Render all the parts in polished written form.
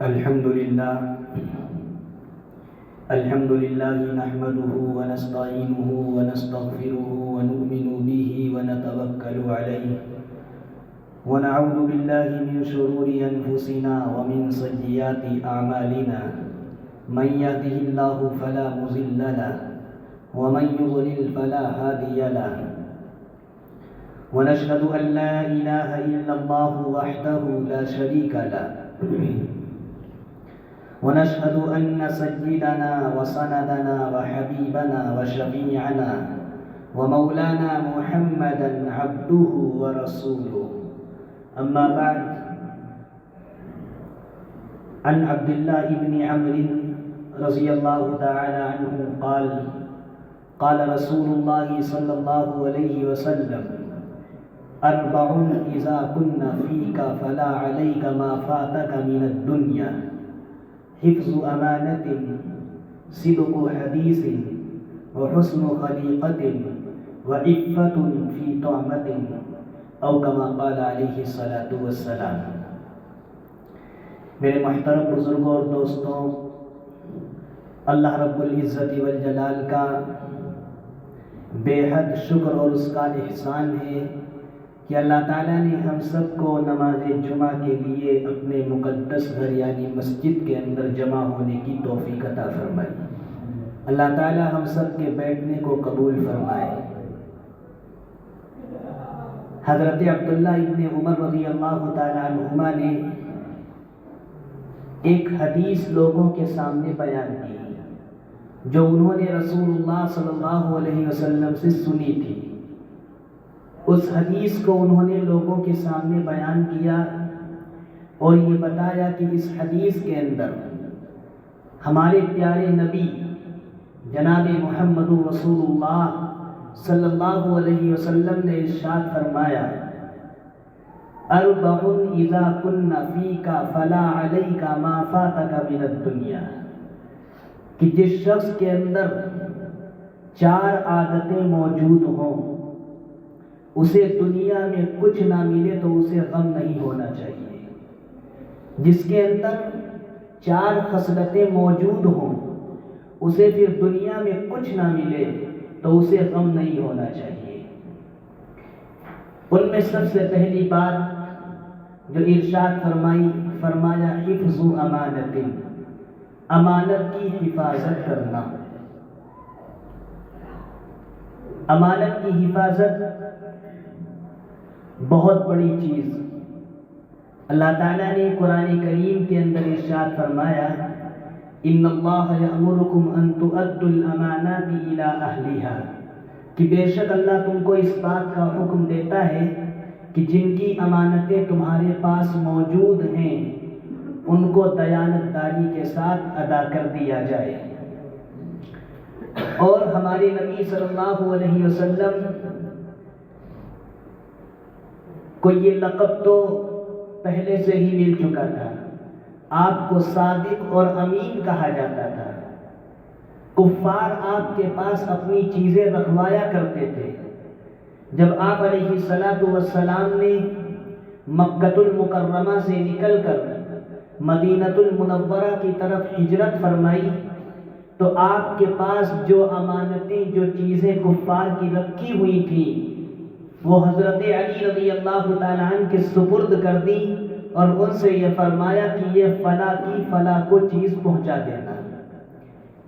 الحمد لله نحمده ونستعينه ونستغفره ونؤمن به ونتوكل عليه ونعوذ بالله من شرور أنفسنا ومن سيئات أعمالنا من يهده الله فلا مضل له ومن يضلل فلا هادي له ونشهد أن لا إله إلا الله وحده لا شريك له ونشهد أن سيدنا وسندنا وحبيبنا وشفيعنا ومولانا محمدا عبده ورسوله أما بعد عن عبد الله بن عمرو رضي الله تعالى عنه قال رسول الله صلى الله عليه وسلم أربع إذا كن فيك فلا عليك ما فاتك من الدنيا حفظ أمانة صدق حديث وحسن خليقة وعفة في طعمة أو كما قال عليه الصلاة والسلام۔ میرے محترم بزرگوں اور دوستوں، اللہ رب العزت والجلال کا بے حد شکر اور اس کا احسان ہے کہ اللہ تعالیٰ نے ہم سب کو نماز جمعہ کے لیے اپنے مقدس گھر یعنی مسجد کے اندر جمع ہونے کی توفیق عطا فرمائی۔ اللہ تعالیٰ ہم سب کے بیٹھنے کو قبول فرمائے۔ حضرت عبداللہ ابن عمر رضی اللہ تعالیٰ عنہما نے ایک حدیث لوگوں کے سامنے بیان کی جو انہوں نے رسول اللہ صلی اللہ علیہ وسلم سے سنی تھی۔ اس حدیث کو انہوں نے لوگوں کے سامنے بیان کیا اور یہ بتایا کہ اس حدیث کے اندر ہمارے پیارے نبی جناب محمد رسول اللہ صلی اللہ علیہ وسلم نے ارشاد فرمایا، اربع اذا کن فیک فلا علیک ما فاتک من الدنیا، کہ جس شخص کے اندر چار عادتیں موجود ہوں اسے دنیا میں کچھ نہ ملے تو اسے غم نہیں ہونا چاہیے۔ جس کے اندر چار خصلتیں موجود ہوں اسے پھر دنیا میں کچھ نہ ملے تو اسے غم نہیں ہونا چاہیے۔ ان میں سب سے پہلی بات جو ارشاد فرمایا حفظ امانت، امانت کی حفاظت کرنا۔ امانت کی حفاظت بہت بڑی چیز۔ اللہ تعالیٰ نے قرآن کریم کے اندر ارشاد فرمایا، ان اللہ یأمرکم ان تؤدوا الامانات الی اہلہا، کہ بے شک اللہ تم کو اس بات کا حکم دیتا ہے کہ جن کی امانتیں تمہارے پاس موجود ہیں ان کو دیانتداری کے ساتھ ادا کر دیا جائے۔ اور ہمارے نبی صلی اللہ علیہ وسلم کو یہ لقب تو پہلے سے ہی مل چکا تھا، آپ کو صادق اور امین کہا جاتا تھا۔ کفار آپ کے پاس اپنی چیزیں رکھوایا کرتے تھے۔ جب آپ علیہ السلام نے مکۃ المکرمہ سے نکل کر مدینۃ المنورہ کی طرف ہجرت فرمائی تو آپ کے پاس جو امانتیں، جو چیزیں کفار کی رکھی ہوئی تھیں وہ حضرت علی رضی اللہ تعالیٰ عنہ کے سپرد کر دی اور ان سے یہ فرمایا کہ یہ فلاں کی فلاں کو چیز پہنچا دینا۔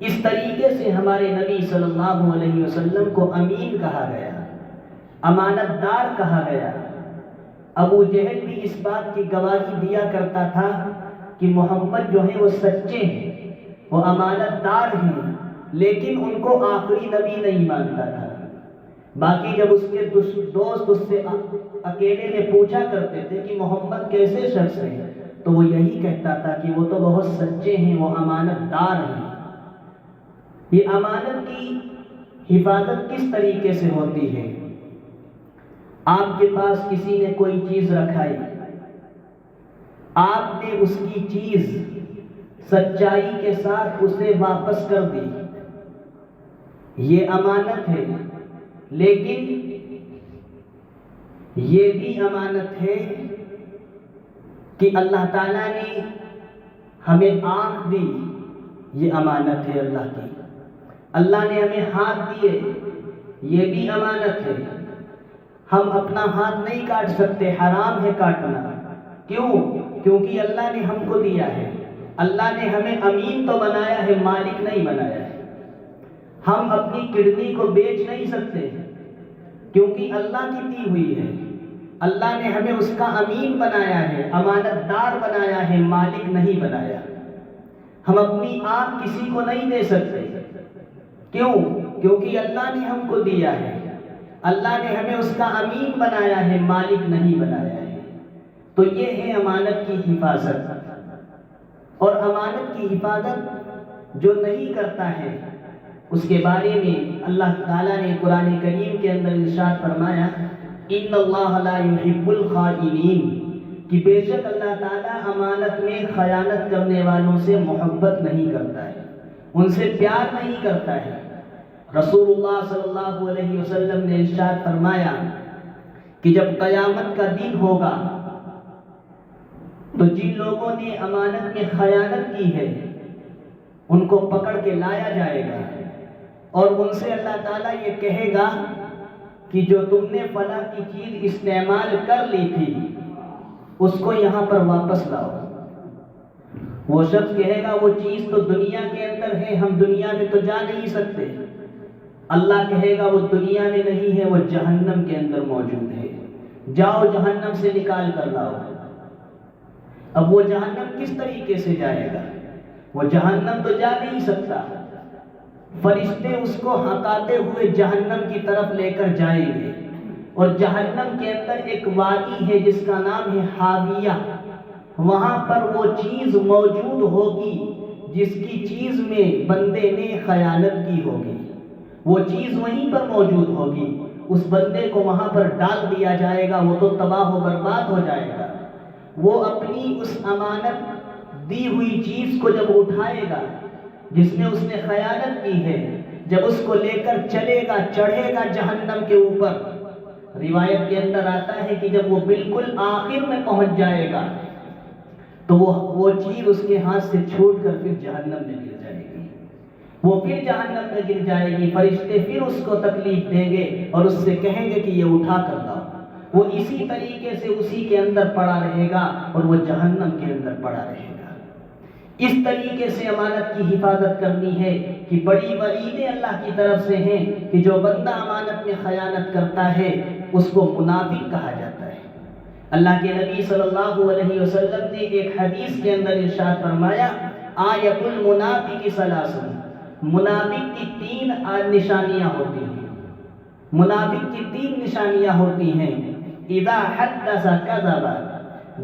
اس طریقے سے ہمارے نبی صلی اللہ علیہ وسلم کو امین کہا گیا، امانت دار کہا گیا۔ ابو جہل بھی اس بات کی گواہی دیا کرتا تھا کہ محمد جو ہیں وہ سچے ہیں، وہ امانت دار ہیں، لیکن ان کو آخری نبی نہیں مانتا تھا۔ باقی جب اس کے دوست اس سے اکیلے میں پوچھا کرتے تھے کہ محمد کیسے شخص ہیں تو وہ یہی کہتا تھا کہ وہ تو بہت سچے ہیں، وہ امانت دار ہیں۔ یہ امانت کی حفاظت کس طریقے سے ہوتی ہے؟ آپ کے پاس کسی نے کوئی چیز رکھائی، آپ نے اس کی چیز سچائی کے ساتھ اسے واپس کر دی، یہ امانت ہے۔ لیکن یہ بھی امانت ہے کہ اللہ تعالیٰ نے ہمیں آنکھ دی، یہ امانت ہے اللہ کی۔ اللہ نے ہمیں ہاتھ دیے، یہ بھی امانت ہے۔ ہم اپنا ہاتھ نہیں کاٹ سکتے، حرام ہے کاٹنا۔ کیوں؟ کیونکہ اللہ نے ہم کو دیا ہے۔ اللہ نے ہمیں امین تو بنایا ہے، مالک نہیں بنایا ہے۔ ہم اپنی کڈنی کو بیچ نہیں سکتے کیونکہ اللہ کی دی ہوئی ہے۔ اللہ نے ہمیں اس کا امین بنایا ہے، امانت دار بنایا ہے، مالک نہیں بنایا۔ ہم اپنی آنکھ کسی کو نہیں دے سکتے۔ کیوں؟ کیونکہ اللہ نے ہم کو دیا ہے۔ اللہ نے ہمیں اس کا امین بنایا ہے، مالک نہیں بنایا ہے۔ تو یہ ہے امانت کی حفاظت۔ اور امانت کی حفاظت جو نہیں کرتا ہے اس کے بارے میں اللہ تعالیٰ نے قرآن کریم کے اندر ارشاد فرمایا، ان اللہ لا یحب الخائنین، کہ بے شک اللہ تعالیٰ امانت میں خیانت کرنے والوں سے محبت نہیں کرتا ہے، ان سے پیار نہیں کرتا ہے۔ رسول اللہ صلی اللہ علیہ وسلم نے ارشاد فرمایا کہ جب قیامت کا دن ہوگا تو جن لوگوں نے امانت میں خیانت کی ہے ان کو پکڑ کے لایا جائے گا، اور ان سے اللہ تعالیٰ یہ کہے گا کہ جو تم نے فلاں کی چیز استعمال کر لی تھی اس کو یہاں پر واپس لاؤ۔ وہ شخص کہے گا وہ چیز تو دنیا کے اندر ہے، ہم دنیا میں تو جا نہیں سکتے۔ اللہ کہے گا وہ دنیا میں نہیں ہے، وہ جہنم کے اندر موجود ہے، جاؤ جہنم سے نکال کر لاؤ۔ اب وہ جہنم کس طریقے سے جائے گا؟ وہ جہنم تو جا نہیں سکتا۔ فرشتے اس کو ہکاتے ہوئے جہنم کی طرف لے کر جائیں گے، اور جہنم کے اندر ایک وادی ہے جس کا نام ہے حاویہ، وہاں پر وہ چیز موجود ہوگی جس کی چیز میں بندے نے خیانت کی ہوگی، وہ چیز وہیں پر موجود ہوگی۔ اس بندے کو وہاں پر ڈال دیا جائے گا، وہ تو تباہ و برباد ہو جائے گا۔ وہ اپنی اس امانت دی ہوئی چیز کو جب اٹھائے گا جس میں اس نے خیانت کی ہے، جب اس کو لے کر چلے گا، چڑھے گا جہنم کے اوپر، روایت کے اندر آتا ہے کہ جب وہ بالکل آخر میں پہنچ جائے گا تو وہ چیز اس کے ہاتھ سے چھوٹ کر پھر جہنم میں گر جائے گی، وہ پھر جہنم میں گر جائے گی۔ فرشتے پھر اس کو تکلیف دیں گے اور اس سے کہیں گے کہ یہ اٹھا کر لاؤ۔ وہ اسی طریقے سے اسی کے اندر پڑا رہے گا اور وہ جہنم کے اندر پڑا رہے گا۔ اس طریقے سے امانت کی حفاظت کرنی ہے کہ بڑی وعیدیں اللہ کی طرف سے ہیں کہ جو بندہ امانت میں خیانت کرتا ہے اس کو منافق کہا جاتا ہے۔ اللہ کے نبی صلی اللہ علیہ وسلم نے ایک حدیث کے اندر ارشاد فرمایا، آیت المنافق ثلاث، منافق کی 3 نشانیاں ہوتی ہیں۔ منافق کی 3 نشانیاں ہوتی ہیں۔ اذا حدث کذب،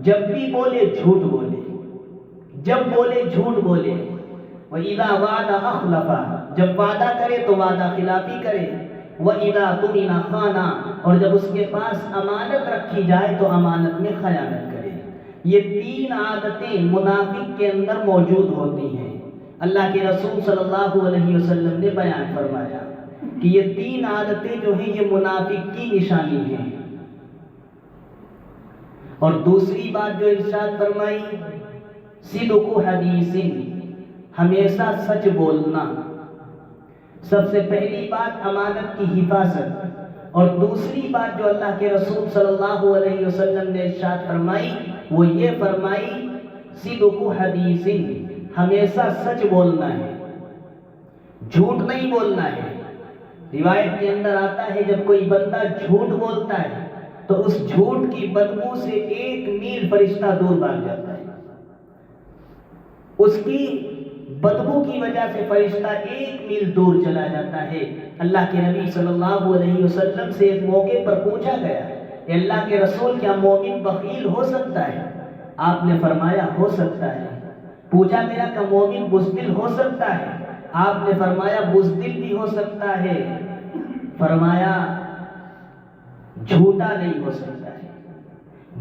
جب بھی بولے جھوٹ بولے، جب بولے جھوٹ بولے۔ وَإِذَا وَعَدَ أَخْلَفَ، جب وعدہ کرے تو وعدہ خلافی کرے۔ وَإِذَا تُمِنَ خَانَ، اور جب اس کے پاس امانت رکھی جائے تو امانت میں خیانت کرے۔ یہ 3 عادتیں منافق کے اندر موجود ہوتی ہیں۔ اللہ کے رسول صلی اللہ علیہ وسلم نے بیان فرمایا کہ یہ 3 عادتیں جو ہیں یہ منافق کی نشانی ہیں۔ اور دوسری بات جو ارشاد فرمائی، صدق حدیث، ہمیشہ سچ بولنا۔ سب سے پہلی بات امانت کی حفاظت، اور دوسری بات جو اللہ کے رسول صلی اللہ علیہ وسلم نے ارشاد فرمائی وہ یہ فرمائی، صدق حدیث، ہمیشہ سچ بولنا ہے، جھوٹ نہیں بولنا ہے۔ روایت کے اندر آتا ہے جب کوئی بندہ جھوٹ بولتا ہے تو اس جھوٹ کی بدبو سے 1 میل فرشتہ دور بھاگ جاتا ہے۔ اس کی بدبو کی وجہ سے فرشتہ 1 میل دور چلا جاتا ہے۔ اللہ کے نبی صلی اللہ علیہ وسلم سے ایک موقع پر پوچھا گیا، کہ اللہ کے رسول کیا مومن بخیل ہو سکتا ہے؟ آپ نے فرمایا ہو سکتا ہے۔ پوچھا گیا کہ مومن بزدل ہو سکتا ہے؟ آپ نے فرمایا بزدل بھی ہو سکتا ہے۔ فرمایا جھوٹا نہیں ہو سکتا ہے،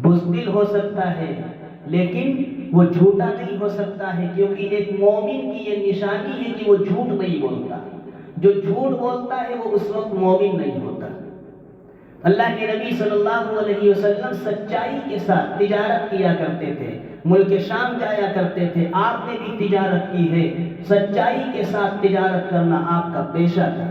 بزدل ہو سکتا ہے لیکن وہ جھوٹا نہیں ہو سکتا ہے، کیونکہ ایک مومن کی یہ نشانی ہے کہ وہ جھوٹ نہیں بولتا۔ جو جھوٹ بولتا ہے وہ اس وقت مومن نہیں ہوتا۔ اللہ کے نبی صلی اللہ علیہ وسلم سچائی کے ساتھ تجارت کیا کرتے تھے، ملک شام جایا کرتے تھے، آپ نے بھی تجارت کی ہے، سچائی کے ساتھ تجارت کرنا آپ کا پیشہ تھا۔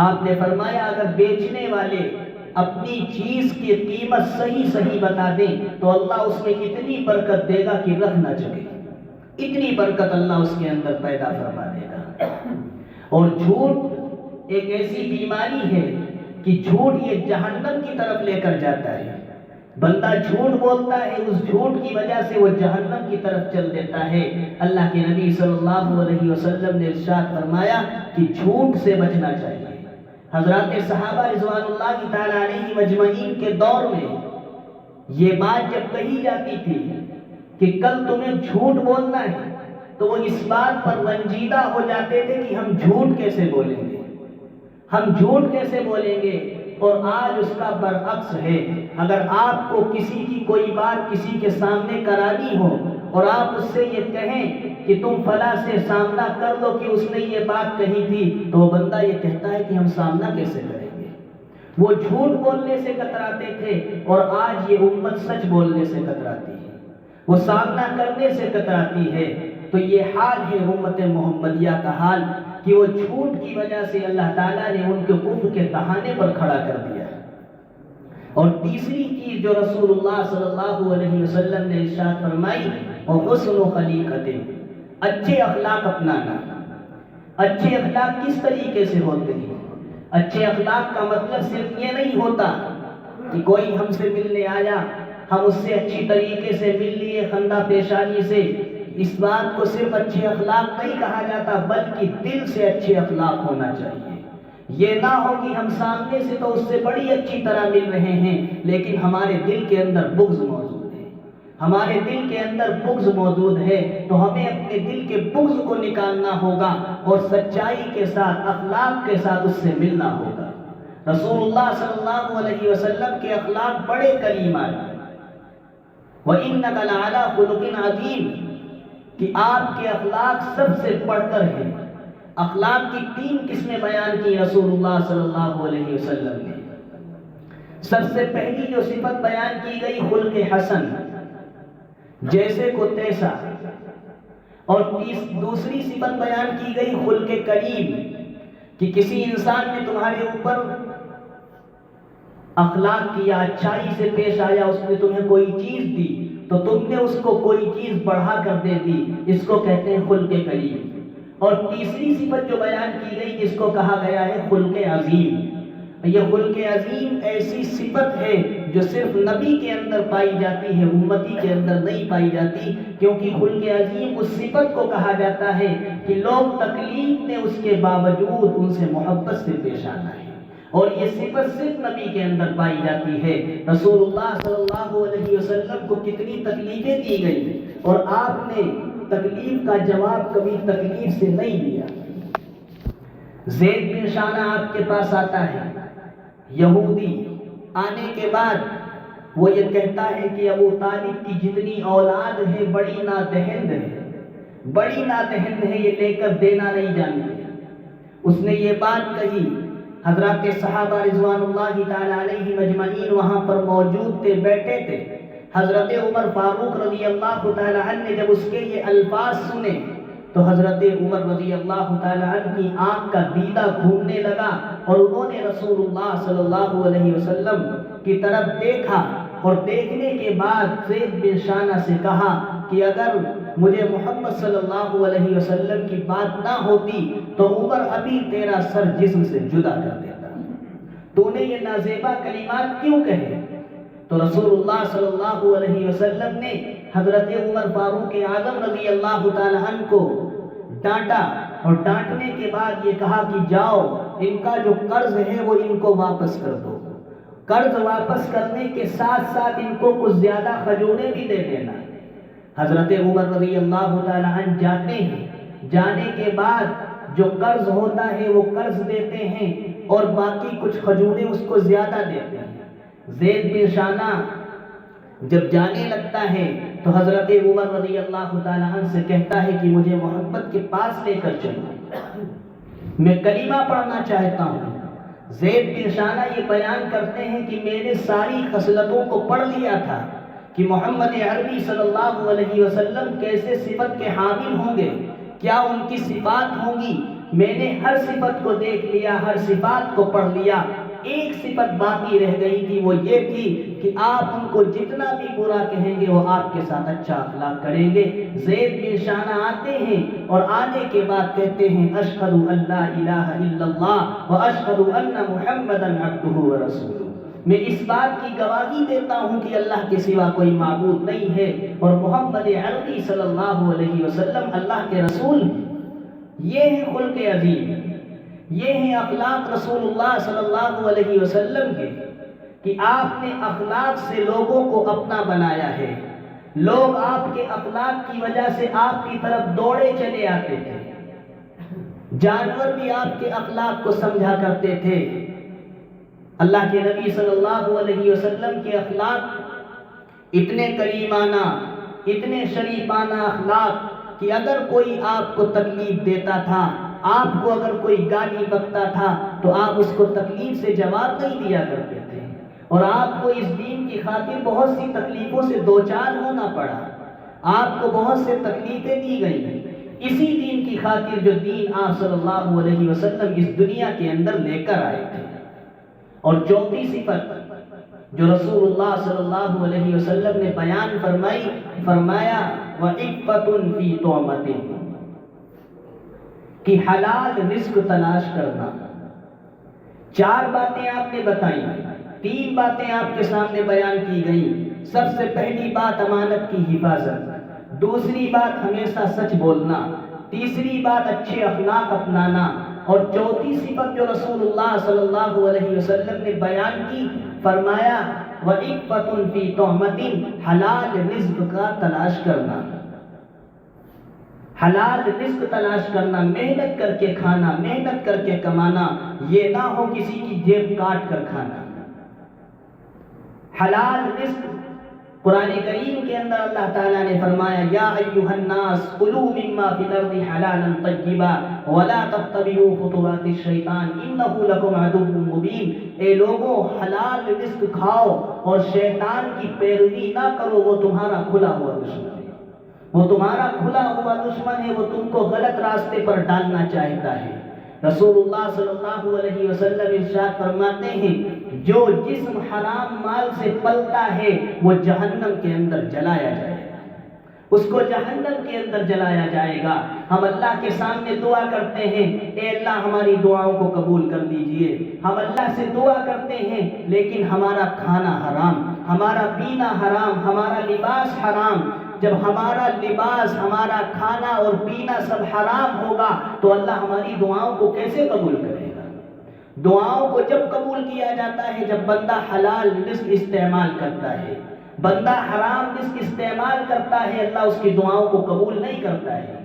آپ نے فرمایا اگر بیچنے والے اپنی چیز کی قیمت صحیح بتا دیں تو اللہ اس میں اتنی برکت دے گا کہ رکھ نہ سکے، اتنی برکت اللہ اس کے اندر پیدا فرما دے گا۔ اور جھوٹ ایک ایسی بیماری ہے کہ جھوٹ یہ جہنم کی طرف لے کر جاتا ہے، بندہ جھوٹ بولتا ہے، اس جھوٹ کی وجہ سے وہ جہنم کی طرف چل دیتا ہے۔ اللہ کے نبی صلی اللہ علیہ وسلم نے ارشاد فرمایا کہ جھوٹ سے بچنا چاہیے۔ حضرات صحابہ رضوان اللہ تعالیٰ علیہ مجمعین کے دور میں یہ بات جب کہی جاتی تھی کہ کل تمہیں جھوٹ بولنا ہے تو وہ اس بات پر رنجیدہ ہو جاتے تھے کہ ہم جھوٹ کیسے بولیں گے، ہم جھوٹ کیسے بولیں گے۔ اور آج اس کا برعکس ہے، اگر آپ کو کسی کی کوئی بات کسی کے سامنے کرانی ہو اور آپ اس سے یہ کہیں کہ تم فلاں سے سامنا کر لو کہ اس نے یہ بات کہی تھی، تو وہ بندہ یہ کہتا ہے کہ ہم سامنا کیسے کریں گے۔ وہ جھوٹ بولنے سے کتراتے تھے اور آج یہ امت سچ بولنے سے کتراتی ہے، وہ سامنا کرنے سے کتراتی ہے۔ تو یہ حال ہے امت محمدیہ کا حال کہ وہ جھوٹ کی وجہ سے اللہ تعالیٰ نے ان کو کفر کے دہانے پر کھڑا کر دیا۔ اور تیسری چیز جو رسول اللہ صلی اللہ علیہ وسلم نے ارشاد فرمائی وہ حسن خلیقت، اچھے اخلاق اپنانا۔ اچھے اخلاق کس طریقے سے ہوتے ہیں؟ اچھے اخلاق کا مطلب صرف یہ نہیں ہوتا کہ کوئی ہم سے ملنے آیا، ہم اس سے اچھی طریقے سے مل لیے خندہ پیشانی سے، اس بات کو صرف اچھے اخلاق نہیں کہا جاتا بلکہ دل سے اچھے اخلاق ہونا چاہیے۔ یہ نہ ہو کہ ہم سامنے سے تو اس سے بڑی اچھی طرح مل رہے ہیں لیکن ہمارے دل کے اندر بغض موجود ہے، ہمارے دل کے اندر بغض موجود ہے۔ تو ہمیں اپنے دل کے بغض کو نکالنا ہوگا اور سچائی کے ساتھ اخلاق کے ساتھ اس سے ملنا ہوگا۔ رسول اللہ صلی اللہ علیہ وسلم کے اخلاق بڑے کریمان ہیں۔ وَإِنَّكَ لَعَلَىٰ خُلُقٍ عَظِيمٍ، کہ آپ کے اخلاق سب سے بڑھ کر ہیں۔ اخلاق کی 3 قسمیں بیان کی رسول اللہ صلی اللہ علیہ وسلم نے۔ سب سے پہلی جو صفت بیان کی گئی خلق حسن، جیسے کو تیسا، اور دوسری صفت بیان کی گئی خلق کریم، کہ کسی انسان نے تمہارے اوپر اخلاق کیا، اچھائی سے پیش آیا، اس نے تمہیں کوئی چیز دی تو تم نے اس کو کوئی چیز بڑھا کر دے دی، اس کو کہتے ہیں خلق کریم۔ اور تیسری صفت جو بیان کی گئی جس کو کہا گیا ہے خلق عظیم۔ یہ خلق عظیم ایسی صفت ہے جو صرف نبی کے اندر پائی جاتی ہے، امتی کے اندر نہیں پائی جاتی، کیونکہ خلق عظیم اس صفت کو کہا جاتا ہے کہ لوگ تکلیف میں اس کے باوجود ان سے محبت سے پیش آنا ہے، اور یہ صفت صرف نبی کے اندر پائی جاتی ہے۔ رسول اللہ صلی اللہ علیہ وسلم کو کتنی تکلیفیں دی گئی اور آپ نے تکلیف کا جواب کبھی تکلیف سے نہیں دیا۔ زید بن شانہ آپ کے پاس آتا ہے، یہودی، آنے کے بعد وہ یہ کہتا ہے کہ ابو طالب کی جتنی اولاد ہے بڑی نادہند ہے، بڑی نادہند ہے، یہ لے کر دینا نہیں جانتے۔ اس نے یہ بات کہی، حضرات صحابہ رضوان اللہ تعالی علیہ مجمعین وہاں پر موجود تھے، بیٹھے تھے۔ حضرت عمر فاروق رضی اللہ تعالی عنہ نے جب اس کے یہ الفاظ سنے تو حضرت عمر رضی اللہ تعالی عنہ کی آنکھ کا دیدہ گھومنے لگا اور انہوں نے رسول اللہ صلی اللہ علیہ وسلم کی طرف دیکھا، اور دیکھنے کے بعد زید بن شانہ سے کہا کہ اگر مجھے محمد صلی اللہ علیہ وسلم کی بات نہ ہوتی تو عمر ابھی تیرا سر جسم سے جدا کر دیتا، تو نے یہ نازیبا کلمات کیوں کہے؟ تو رسول اللہ صلی اللہ علیہ وسلم نے حضرت عمر فاروق اعظم رضی اللہ تعالی عنہ کو ڈانٹا، اور ڈانٹنے کے بعد یہ کہا کہ جاؤ ان کا جو قرض ہے وہ ان کو واپس کر دو، قرض واپس کرنے کے ساتھ ساتھ ان کو کچھ زیادہ کھجوریں بھی دے دینا۔ حضرت عمر رضی اللہ تعالی عنہ جاتے ہیں، جانے کے بعد جو قرض ہوتا ہے وہ قرض دیتے ہیں اور باقی کچھ کھجوریں اس کو زیادہ دیتے ہیں۔ زید بن شانہ جب جانے لگتا ہے تو حضرت عمر رضی اللہ تعالی عنہ سے کہتا ہے کہ مجھے محمد کے پاس لے کر چلو، میں کلمہ پڑھنا چاہتا ہوں۔ زید بن شانہ یہ بیان کرتے ہیں کہ میں نے ساری خصلتوں کو پڑھ لیا تھا کہ محمد عربی صلی اللہ علیہ وسلم کیسے صفت کے حامل ہوں گے، کیا ان کی صفات ہوں گی۔ میں نے ہر صفت کو دیکھ لیا، ہر صفات کو پڑھ لیا، ایک صفت باقی رہ گئی تھی، وہ یہ تھی کہ آپ ان کو جتنا بھی برا کہیں گے وہ آپ کے ساتھ اچھا اخلاق کریں گے۔ زید بن شانہ آتے ہیں اور آنے کے بعد کہتے ہیں اشہد ان لا الہ الا اللہ واشہد ان محمدا عبدہ ورسولہ، میں اس بات کی گواہی دیتا ہوں کہ اللہ کے سوا کوئی معبود نہیں ہے اور محمد عربی صلی اللہ علیہ وسلم اللہ کے رسول ہیں۔ یہ ہے خلق عظیم، یہ ہیں اخلاق رسول اللہ صلی اللہ علیہ وسلم کے، کہ آپ نے اخلاق سے لوگوں کو اپنا بنایا ہے۔ لوگ آپ کے اخلاق کی وجہ سے آپ کی طرف دوڑے چلے آتے تھے، جانور بھی آپ کے اخلاق کو سمجھا کرتے تھے۔ اللہ کے نبی صلی اللہ علیہ وسلم کے اخلاق اتنے کریمانہ، اتنے شریفانہ اخلاق کہ اگر کوئی آپ کو تکلیف دیتا تھا، آپ کو اگر کوئی گالی بکتا تھا تو آپ اس کو تکلیف سے جواب نہیں دیا کرتے تھے، اور آپ کو اس دین کی خاطر بہت سی تکلیفوں سے دوچار ہونا پڑا، آپ کو بہت سے تکلیفیں دی گئی اسی دین کی خاطر جو دین آپ صلی اللہ علیہ وسلم اس دنیا کے اندر لے کر آئے تھے۔ اور چوتھی صفت جو رسول اللہ صلی اللہ علیہ وسلم نے بیان فرمائی، فرمایا وَعِفَّةٌ فِي طُعْمَةٍ، کہ حلال رزق تلاش کرنا۔ چار باتیں آپ نے بتائیں، تین باتیں آپ کے سامنے بیان کی گئیں۔ سب سے پہلی بات امانت کی حفاظت، دوسری بات ہمیشہ سچ بولنا، تیسری بات اچھے اخلاق اپنانا، اور چوتھی صفت جو رسول اللہ صلی اللہ علیہ وسلم نے بیان کی، فرمایا وَعِفَّةٌ فِي طُعْمَةٍ، حلال رزق کا تلاش کرنا۔ حلال رزق تلاش کرنا، محنت کر کے کھانا، محنت کر کے کمانا، یہ نہ ہو کسی کی جیب کاٹ کر کھانا۔ حلال رزق قرآن کریم کے اندر اللہ تعالیٰ نے فرمایا یا ایھا الناس کلوا مما فی الارض حلالا طیبا ولا تتبعوا خطوات الشیطان انہ لکم عدو مبین، اے لوگوں حلال رزق کھاؤ اور شیطان کی پیروی نہ کرو، وہ تمہارا کھلا ہوا دشمن ہے، وہ تمہارا کھلا ہوا دشمن ہے، وہ تم کو غلط راستے پر ڈالنا چاہتا ہے۔ رسول اللہ صلی اللہ علیہ وسلم ارشاد فرماتے ہیں جو جسم حرام مال سے پلتا ہے وہ جہنم کے اندر جلایا جائے گا، اس کو جہنم کے اندر جلایا جائے گا۔ ہم اللہ کے سامنے دعا کرتے ہیں اے اللہ ہماری دعاؤں کو قبول کر لیجئے، ہم اللہ سے دعا کرتے ہیں لیکن ہمارا کھانا حرام، ہمارا پینا حرام، ہمارا لباس حرام۔ جب ہمارا لباس، ہمارا کھانا اور پینا سب حرام ہوگا تو اللہ ہماری دعاؤں کو کیسے قبول کرے گا؟ دعاؤں کو جب قبول کیا جاتا ہے جب بندہ حلال رزق استعمال کرتا ہے، بندہ حرام رزق استعمال کرتا ہے اللہ اس کی دعاؤں کو قبول نہیں کرتا ہے۔